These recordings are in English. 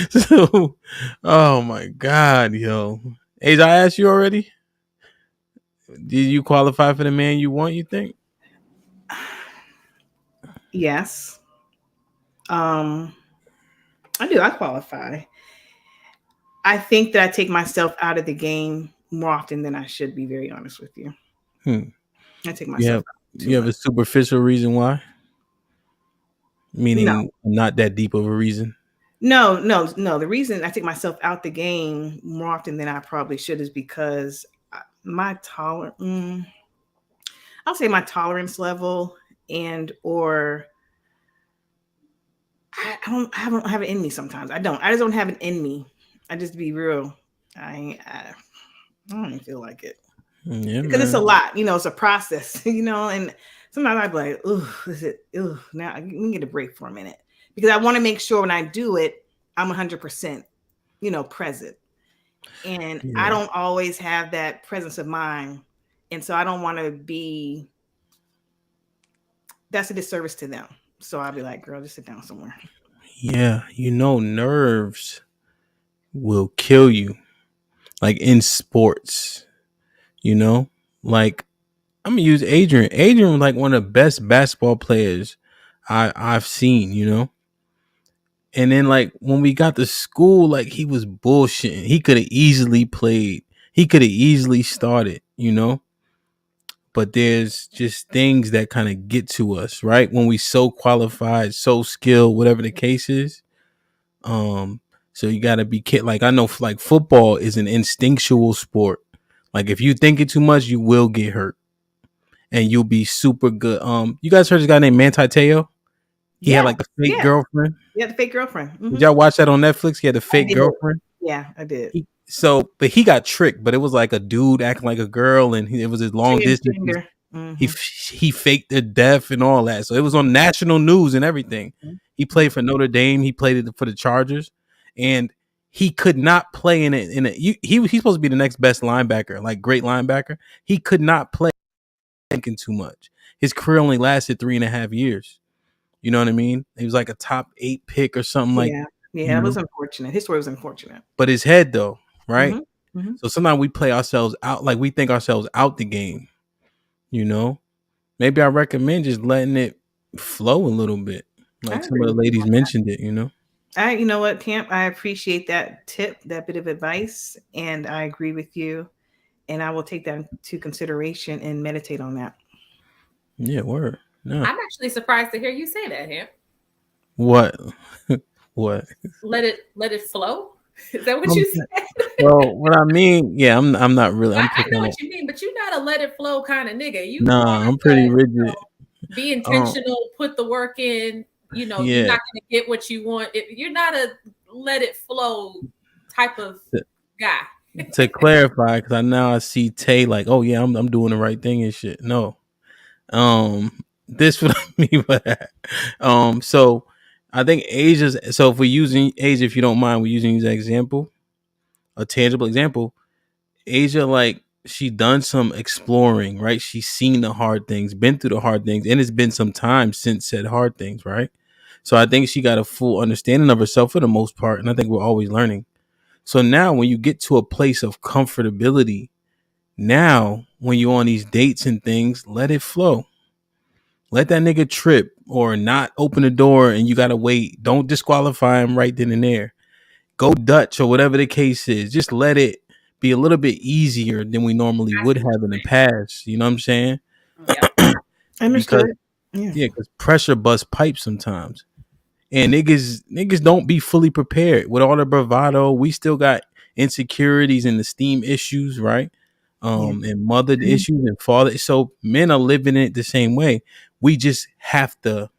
So, oh my God, yo. Age, I asked you already. Did you qualify for the man you want? You think? Yes. Um, I do. I qualify. I think that I take myself out of the game more often than I should. Be very honest with you. Hmm. I take You myself have out too you have much. a superficial reason why, No, meaning not that deep of a reason. no. The reason I take myself out the game more often than I probably should is because my tolerance. I'll say my tolerance level and or I don't have it in me sometimes. I don't. I just don't have it in me. I just be real. I don't even feel like it Yeah, because it's a man. lot. It's a process. And sometimes I'd be like, "Ooh, is it? Ooh, now I can get a break for a minute," because I want to make sure when I do it, I'm 100%, present. And I Yeah. don't always have that presence of mind, and so I don't want to be. That's a disservice to them. So I'll be like, "Girl, just sit down somewhere." Yeah. Nerves will kill you. Like in sports, you know? Like I'm gonna use Adrian. Adrian was like one of the best basketball players I've seen, And then like when we got to school, like he was bullshitting. He could have easily played. He could have easily started. But there's just things that kind of get to us, right? When we so qualified, so skilled, whatever the case is. Um, so you gotta be like I know like football is an instinctual sport. Like if you think it too much, you will get hurt. And you'll be super good. You guys heard this guy named Manti Te'o? He had Yeah, like the fake yeah, girlfriend. yeah. The fake girlfriend. Did y'all watch that on Netflix? He had a I fake did. girlfriend. Yeah, I did. But he got tricked. But it was like a dude acting like a girl, and it was his long distance. Transgender. He Hmm. he faked their death and all that. So it was on national news and everything. He played for Notre Dame. He played it for the Chargers, and he could not play in it. He's supposed to be the next best linebacker, like great linebacker. He could not play thinking too much. His career only lasted 3.5 years. You know what I mean? He was like a top 8 pick or something like, Yeah, yeah. you It was know. unfortunate. His story was unfortunate. But his head though, right? Hmm. Hmm. So sometimes we play ourselves out, like we think ourselves out the game. You know, maybe I recommend just letting it flow a little bit. I Like some agree of the with you ladies on that. mentioned it. You know what, Camp? I appreciate that tip, that bit of advice, and I agree with you. And I will take that into consideration and meditate on that. Yeah, word. No. I'm actually surprised to hear you say that, Ham. What? What? Let it flow. Is that what Um, you said? well, what I mean, yeah, I'm not really. I, I'm I know picking what up. you mean, but you're not a let it flow kind of nigga. You more Nah, I'm pretty rigid. be Um, intentional, put the work in. You're yeah. not going to get what you want. You're not a let it flow type of To, guy. to clarify, because I see Tay like, oh yeah, I'm doing the right thing and shit. No, this what I mean by that. So I think Asia's. So if we're using Asia, if you don't mind, we're using as an example, a tangible example. Asia, like she done some exploring, right? She's seen the hard things, been through the hard things, and it's been some time since said hard things, right? So I think she got a full understanding of herself for the most part, and I think we're always learning. So now, when you get to a place of comfortability, now when you're on these dates and things, let it flow. Let that nigga trip or not open the door, and you gotta wait. Don't disqualify him right then and there. Go Dutch or whatever the case is. Just let it be a little bit easier than we normally I would see what have in the past. You know what I'm saying? you're saying. Because Understood. Yeah. yeah, because pressure busts pipes sometimes. And niggas don't be fully prepared with all the bravado. We still got insecurities and esteem issues, right? Yeah. And mother issues and father. So men are living it the same way. We just have to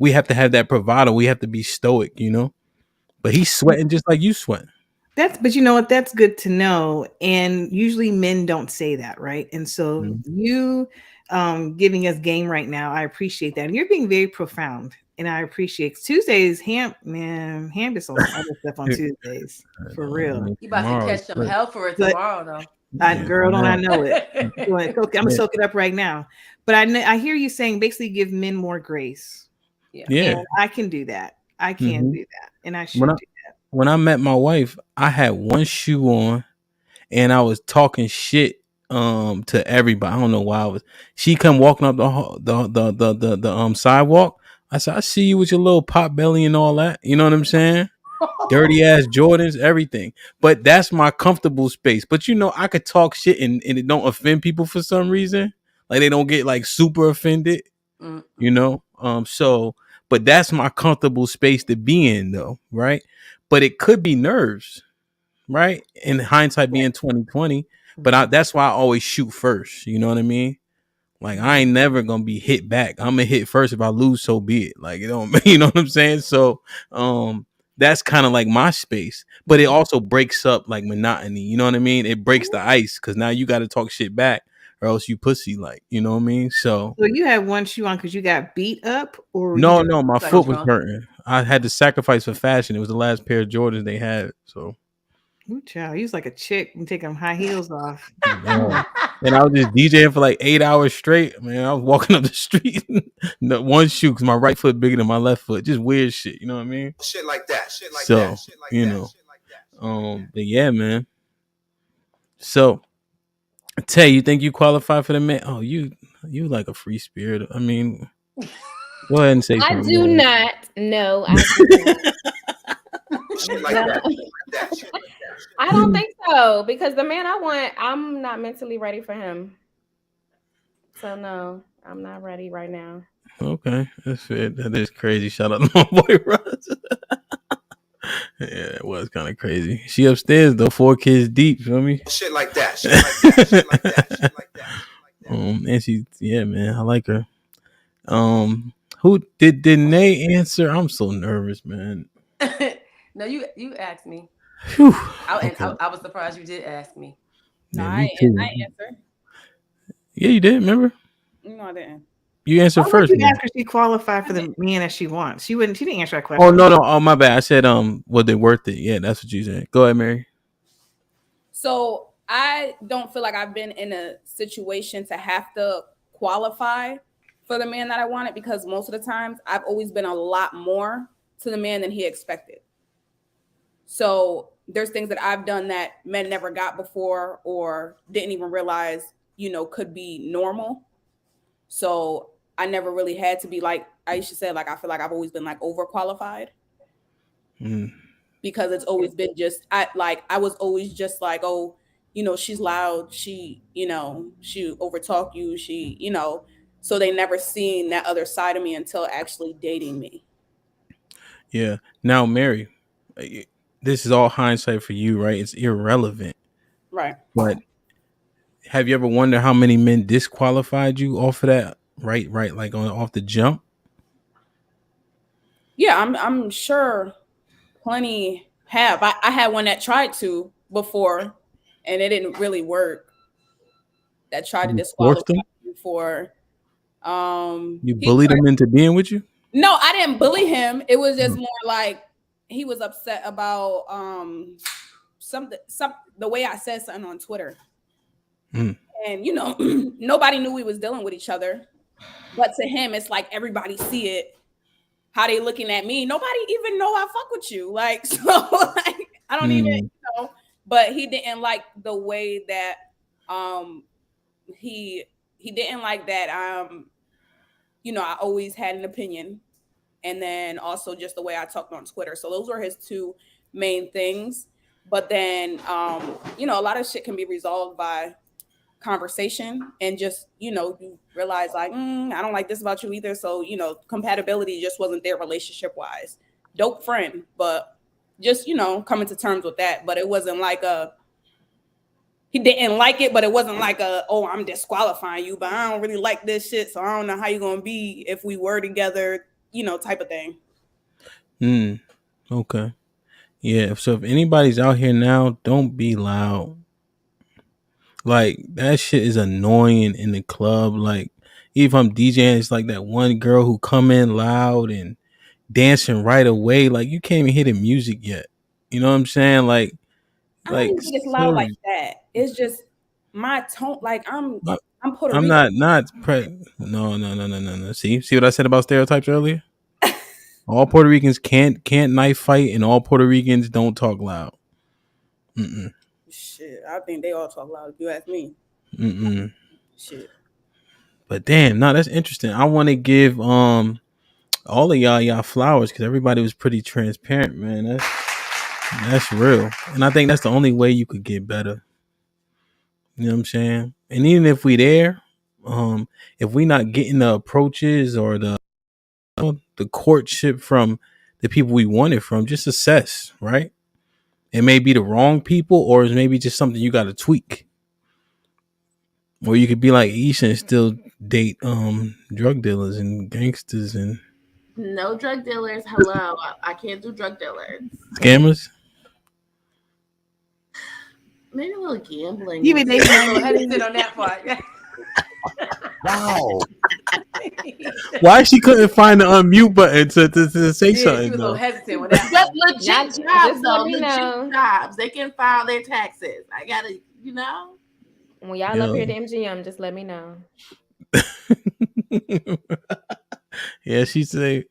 have that bravado. We have to be stoic. But he's sweating just like you sweat. But you know what? That's good to know. And usually men don't say that, right? And so Mhm. you giving us game right now, I appreciate that. And you're being very profound. And I appreciate Tuesdays, Ham is on some other stuff on Tuesdays. For real. You about to Tomorrow, catch some hell for it But tomorrow, though. yeah, girl, don't I tomorrow. know it. I'm gonna Yeah, soak it up right now. But I hear you saying basically give men more grace. Yeah. yeah. And I can do that. I can hmm do that. And I When should I do that. when I met my wife, I had one shoe on and I was talking shit to everybody. I don't know why I was. She come walking up the sidewalk. I said, I see you with your little pot belly and all that. You know what I'm saying? Dirty ass Jordans, everything. But that's my comfortable space. But you know, I could talk shit and it don't offend people for some reason. Like they don't get like super offended, you know? So but that's my comfortable space to be in though, right? But it could be nerves, right? In hindsight being 2020. But that's why I always shoot first. You know what I mean? Like I ain't never gonna be hit back. I'm gonna hit first. If I lose, so be it. Like you don't, you know what I'm saying? So, that's kind of like my space. But it also breaks up like monotony. You know what I mean? It breaks the ice because now you got to talk shit back, or else you pussy. Like you know what I mean? So So you had one shoe on because you got beat up, or you no, just no, my Like foot was drunk. hurting. I had to sacrifice for fashion. It was the last pair of Jordans they had. So ooh, child, you was like a chick and take them high heels off. yeah. And I was just DJing for like 8 hours straight. Man, I was walking up the street, no, one shoe because my right foot bigger than my left foot. Just weird shit. You know what I mean? Shit like that. Shit like So that. Shit like you that. know, Shit like that. but yeah, man. So Tay, you think you qualify for the man? Oh, you like a free spirit. I mean, go ahead and say I something. do Man. not. No, I do not. Shit like No. that. Shit like that. Shit like that. I don't think so because the man I want, I'm not mentally ready for him. So no, I'm not ready right now. Okay, that's fair. That is crazy. Shout out to my boy Russ. Yeah, it was kind of crazy. She upstairs though, 4 kids deep. Feel me? Shit like that. Shit like that. Shit like that. Shit like that. And she, yeah, man, I like her. Who did Nay answer? I'm so nervous, man. No, you asked me. Whew. I, Okay. I was surprised you did ask me. No, Yeah, I me too. answer. Yeah, you did. Remember? No, I didn't. You answered Why would first. you Man. ask her she qualified for the man that she wants? She wouldn't. She didn't answer that question. Oh no, no. Oh my bad. I said was they worth it? Yeah, that's what you said. Go ahead, Mary. So I don't feel like I've been in a situation to have to qualify for the man that I wanted because most of the times I've always been a lot more to the man than he expected. So there's things that I've done that men never got before or didn't even realize, could be normal. So I never really had to be like Aisha said, like I feel like I've always been like overqualified. Because it's always been just I was always just like, oh, she's loud, she overtalk you, so they never seen that other side of me until actually dating me. Yeah. Now, Mary, this is all hindsight for you, right? It's irrelevant. Right. But have you ever wondered how many men disqualified you off of that? Right, like off the jump? Yeah, I'm sure plenty have. I had one that tried to before and it didn't really work. That tried to disqualify you for you bullied him into being with you? No, I didn't bully him. It was just more like he was upset about some the way I said something on Twitter. And nobody knew we was dealing with each other. But to him, it's like everybody see it. How they looking at me? Nobody even know I fuck with you. Like, so like I don't even know. But he didn't like the way that he didn't like that I always had an opinion. And then also just the way I talked on Twitter. So those were his two main things. But then a lot of shit can be resolved by conversation and just you realize like I don't like this about you either, so compatibility just wasn't there relationship wise. Dope friend, but just coming to terms with that. But it wasn't like he didn't like it, but it wasn't like oh, I'm disqualifying you, but I don't really like this shit, so I don't know how you're gonna be if we were together, type of thing. Okay. Yeah, so if anybody's out here now, don't be loud. Like that shit is annoying in the club. Like if I'm DJing, it's like that one girl who come in loud and dancing right away. Like you can't even hear the music yet. You know what I'm saying? Like I don't even think it's loud like that. It's just my tone. Like I'm Puerto Rican. No. See what I said about stereotypes earlier? All Puerto Ricans can't knife fight, and all Puerto Ricans don't talk loud. Mm-mm. Shit, I think they all talk loud. If you ask me, Mm-mm. shit. But damn, no, that's interesting. I want to give all of y'all flowers because everybody was pretty transparent, man. That's real, and I think that's the only way you could get better. You know what I'm saying? And even if we there, if we not getting the approaches or the courtship from the people we want it from, just assess, right? It may be the wrong people, or it's maybe just something you got to tweak. Or you could be like Isha and still date drug dealers and gangsters and No drug dealers. Hello, I can't do drug dealers. scammers. Maybe a little gambling. You mean they A little hesitant on that part. Wow. Why she couldn't find the unmute button to say Yeah, she something? was a little Though? hesitant with that. But one. legit Y'all- jobs, just though. let me know. Legit jobs. They can file their taxes. I gotta, you know. When y'all up here at MGM, just let me know. Yeah, she said.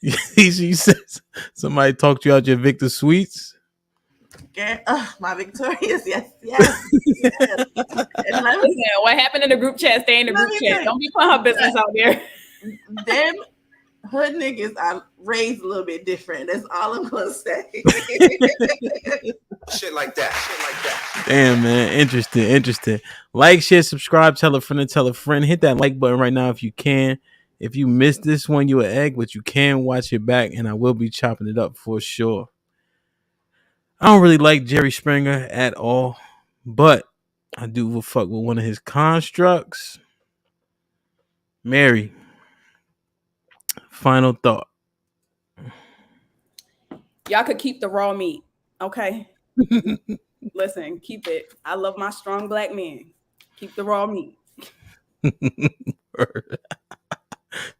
She says somebody talked you out your Victor Sweets. Girl, my Victorious, yes. And let me, Listen, what happened in the group chat? Stay in the Let group me chat. tell you. Don't be putting her business out there. them hood niggas are raised a little bit different. That's all I'm gonna say. Shit like that. Shit like that. Damn, man. Interesting. Like, share, subscribe, tell a friend and tell a friend. Hit that like button right now if you can. If you missed this one, you an egg, but you can watch it back, and I will be chopping it up for sure. I don't really like Jerry Springer at all, but I do fuck with one of his constructs. Mary, final thought. Y'all could keep the raw meat, okay? Listen, keep it. I love my strong black men. Keep the raw meat.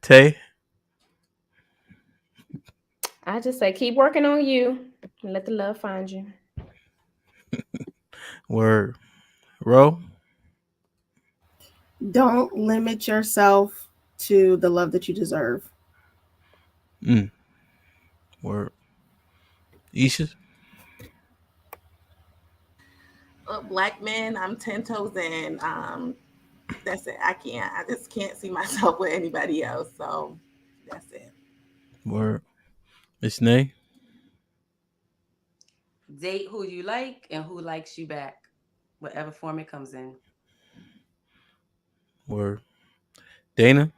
Tay, I just say keep working on you and let the love find you. word. Ro, Don't limit yourself to the love that you deserve. word. Isha, Black men, I'm 10 toes in. That's it. I just can't see myself with anybody else. So that's it. word. Miss Nay, Date who you like and who likes you back, whatever form it comes in. word. Dana,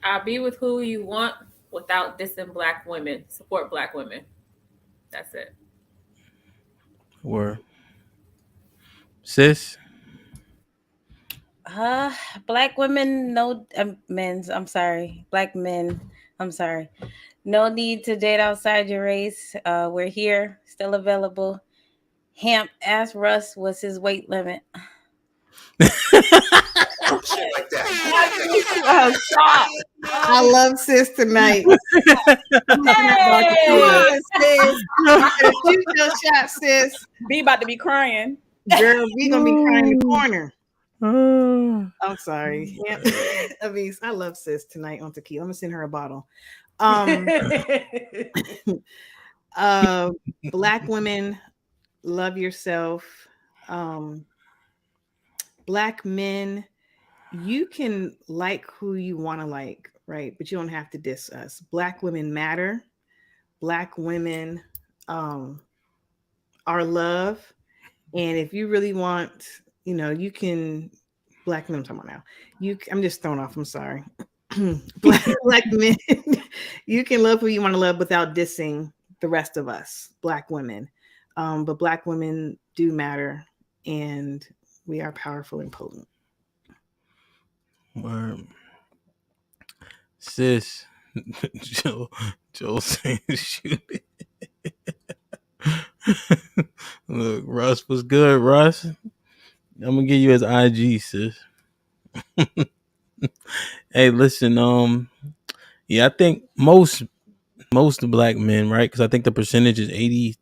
I'll be with who you want without dissing black women. Support black women. That's it. word. Sis, Black women, no men's. I'm sorry, black men. I'm sorry. No need to date outside your race. We're here, still available. Hamp asked Russ what's his weight limit. Shit like that. I love sis tonight. Hey! Sis. Shoot your shot, sis. B about to be crying. Girl, we gonna be crying in the corner. uh, I'm sorry. Yeah. Avis, I love sis tonight on tequila. I'm gonna send her a bottle. Black women, love yourself. Black men, you can like who you want to like, right? But you don't have to diss us. Black women matter. Black women are love. And if you really want, you can black men, I'm talking about now. I'm just thrown off. I'm sorry. black men, you can love who you want to love without dissing the rest of us, black women. But black women do matter, and we are powerful and potent. word. Sis, Joe saying shoot it. Look, Russ was good, Russ. I'm gonna give you his IG, sis. Hey, listen, yeah, I think most black men, right? Because I think the percentage is 83%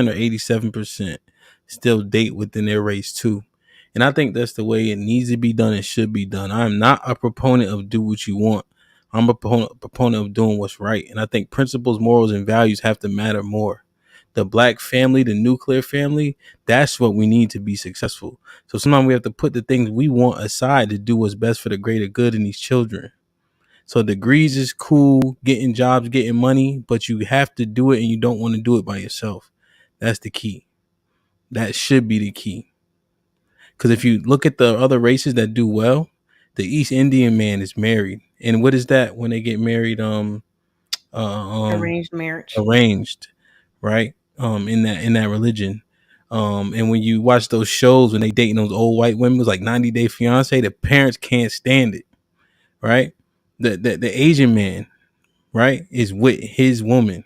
or 87% still date within their race too. And I think that's the way it needs to be done and should be done. I'm not a proponent of do what you want. I'm a proponent of doing what's right. And I think principles, morals, and values have to matter more. The black family, the nuclear family, that's what we need to be successful. So sometimes we have to put the things we want aside to do what's best for the greater good in these children. So degrees is cool, getting jobs, getting money, but you have to do it and you don't want to do it by yourself. That's the key. That should be the key. Because if you look at the other races that do well, the East Indian man is married. And what is that when they get married? Arranged marriage. Arranged, right? In that religion. And when you watch those shows when they dating those old white women, it was like 90 Day Fiance, the parents can't stand it, right? The Asian man, right, is with his woman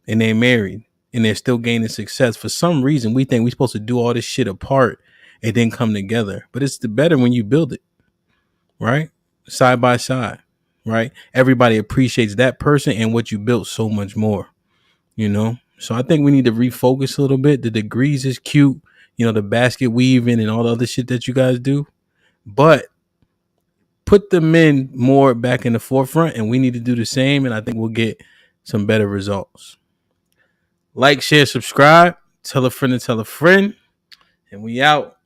and they're married and they're still gaining success. For some reason, we think we're supposed to do all this shit apart and then come together. But it's the better when you build it, right? Side by side, right? Everybody appreciates that person and what you built so much more, you know? So I think we need to refocus a little bit. The degrees is cute, you know, the basket weaving and all the other shit that you guys do. But put the men more back in the forefront and we need to do the same. And I think we'll get some better results. Like, share, subscribe, tell a friend to tell a friend, and we out.